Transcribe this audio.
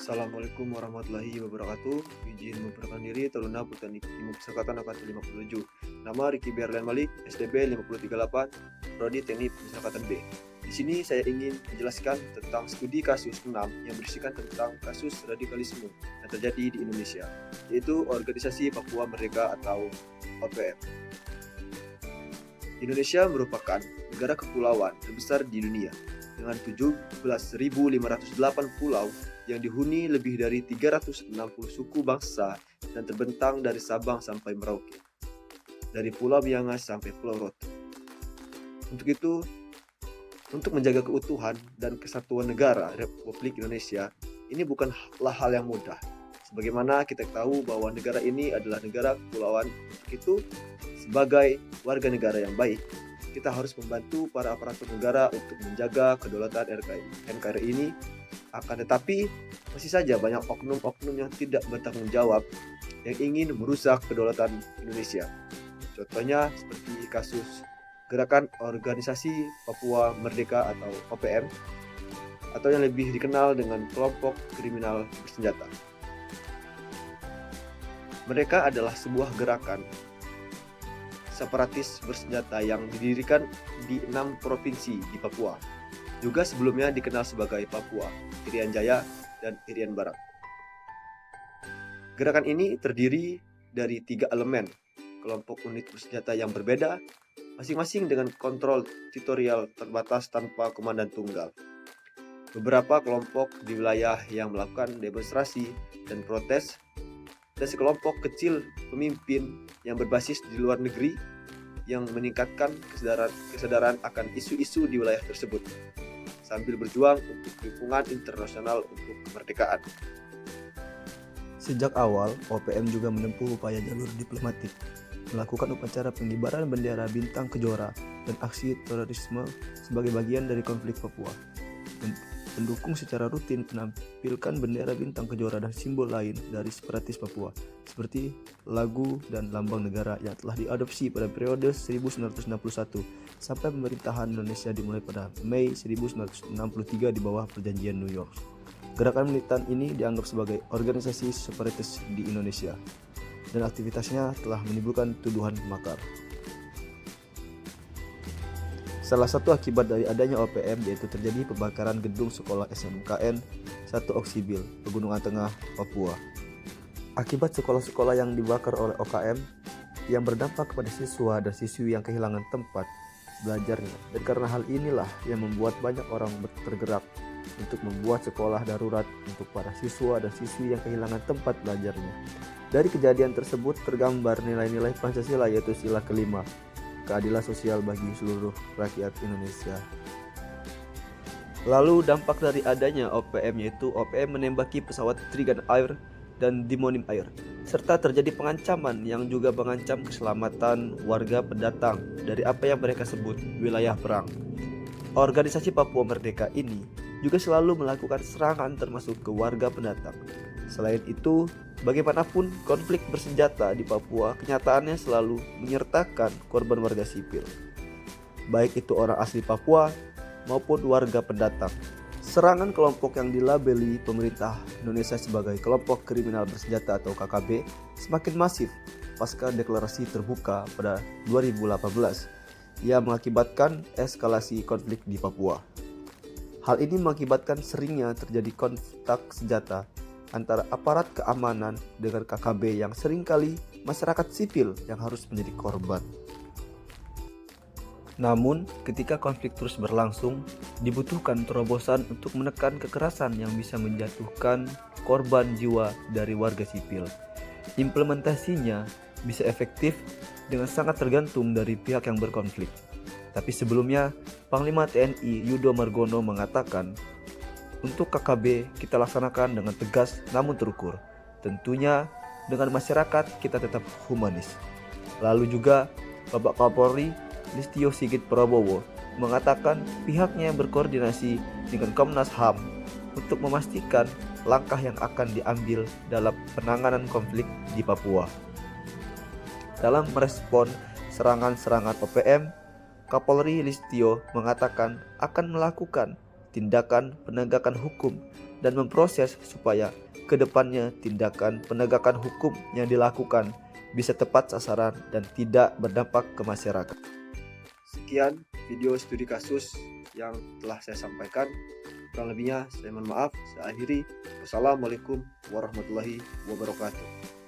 Assalamualaikum warahmatullahi wabarakatuh. Izin memperkenalkan diri, Taruna Putani Ilmu Pesangkatan Angkatan 57. Nama Ricky Berlian Malik, STB 538, Prodi Teknik Pesangkatan B. Di sini saya ingin menjelaskan tentang studi kasus 6 yang berisikan tentang kasus radikalisme yang terjadi di Indonesia, yaitu Organisasi Papua Merdeka atau OPM. Indonesia merupakan negara kepulauan terbesar di dunia dengan 17.508 pulau yang dihuni lebih dari 360 suku bangsa dan terbentang dari Sabang sampai Merauke, dari Pulau Miangas sampai Pulau Rote. Untuk menjaga keutuhan dan kesatuan negara Republik Indonesia, ini bukanlah hal yang mudah. Sebagaimana kita tahu bahwa negara ini adalah negara kepulauan, untuk itu sebagai warga negara yang baik, kita harus membantu para aparatur negara untuk menjaga kedaulatan NKRI ini. Akan tetapi, masih saja banyak oknum-oknum yang tidak bertanggung jawab yang ingin merusak kedaulatan Indonesia. Contohnya seperti kasus Gerakan Organisasi Papua Merdeka atau OPM, atau yang lebih dikenal dengan kelompok kriminal bersenjata. Mereka adalah sebuah gerakan separatis bersenjata yang didirikan di 6 provinsi di Papua. Juga sebelumnya dikenal sebagai Papua, Irian Jaya, dan Irian Barat. Gerakan ini terdiri dari 3 elemen, kelompok unit bersenjata yang berbeda, masing-masing dengan kontrol teritorial terbatas tanpa komandan tunggal. Beberapa kelompok di wilayah yang melakukan demonstrasi dan protes, dan sekelompok kecil pemimpin yang berbasis di luar negeri yang meningkatkan kesadaran akan isu-isu di wilayah tersebut, sambil berjuang untuk dukungan internasional untuk kemerdekaan. Sejak awal, OPM juga menempuh upaya jalur diplomatik, melakukan upacara pengibaran bendera bintang kejora dan aksi terorisme sebagai bagian dari konflik Papua. Pendukung secara rutin menampilkan bendera bintang kejora dan simbol lain dari separatis Papua, seperti lagu dan lambang negara yang telah diadopsi pada periode 1961 sampai pemerintahan Indonesia dimulai pada Mei 1963 di bawah Perjanjian New York. Gerakan militan ini dianggap sebagai organisasi separatis di Indonesia, dan aktivitasnya telah menimbulkan tuduhan makar. Salah satu akibat dari adanya OPM yaitu terjadi pembakaran gedung sekolah SMKN 1 Oksibil, Pegunungan Tengah, Papua. Akibat sekolah-sekolah yang dibakar oleh OKM yang berdampak kepada siswa dan siswi yang kehilangan tempat belajarnya. Dan karena hal inilah yang membuat banyak orang tergerak untuk membuat sekolah darurat untuk para siswa dan siswi yang kehilangan tempat belajarnya. Dari kejadian tersebut tergambar nilai-nilai Pancasila, yaitu sila kelima, keadilan sosial bagi seluruh rakyat Indonesia. Lalu dampak dari adanya OPM yaitu OPM menembaki pesawat Trigan Air dan Dimonim Air, serta terjadi pengancaman yang juga mengancam keselamatan warga pendatang dari apa yang mereka sebut wilayah perang. Organisasi Papua Merdeka ini juga selalu melakukan serangan termasuk ke warga pendatang. Selain itu, bagaimanapun konflik bersenjata di Papua kenyataannya selalu menyertakan korban warga sipil, baik itu orang asli Papua maupun warga pendatang. Serangan kelompok yang dilabeli pemerintah Indonesia sebagai kelompok kriminal bersenjata atau KKB semakin masif pasca deklarasi terbuka pada 2018 yang mengakibatkan eskalasi konflik di Papua. Hal ini mengakibatkan seringnya terjadi kontak senjata antara aparat keamanan dengan KKB yang seringkali masyarakat sipil yang harus menjadi korban. Namun, ketika konflik terus berlangsung, dibutuhkan terobosan untuk menekan kekerasan yang bisa menjatuhkan korban jiwa dari warga sipil. Implementasinya bisa efektif dengan sangat tergantung dari pihak yang berkonflik. Tapi sebelumnya, Panglima TNI Yudo Margono mengatakan, untuk KKB kita laksanakan dengan tegas namun terukur. Tentunya dengan masyarakat kita tetap humanis. Lalu juga Bapak Kapolri Listio Sigit Prabowo mengatakan pihaknya berkoordinasi dengan Komnas HAM untuk memastikan langkah yang akan diambil dalam penanganan konflik di Papua. Dalam merespon serangan-serangan OPM, Kapolri Listio mengatakan akan melakukan tindakan penegakan hukum dan memproses supaya kedepannya tindakan penegakan hukum yang dilakukan bisa tepat sasaran dan tidak berdampak ke masyarakat. Sekian video studi kasus yang telah saya sampaikan. Kurang lebihnya saya mohon maaf. Saya akhiri. Wassalamualaikum warahmatullahi wabarakatuh.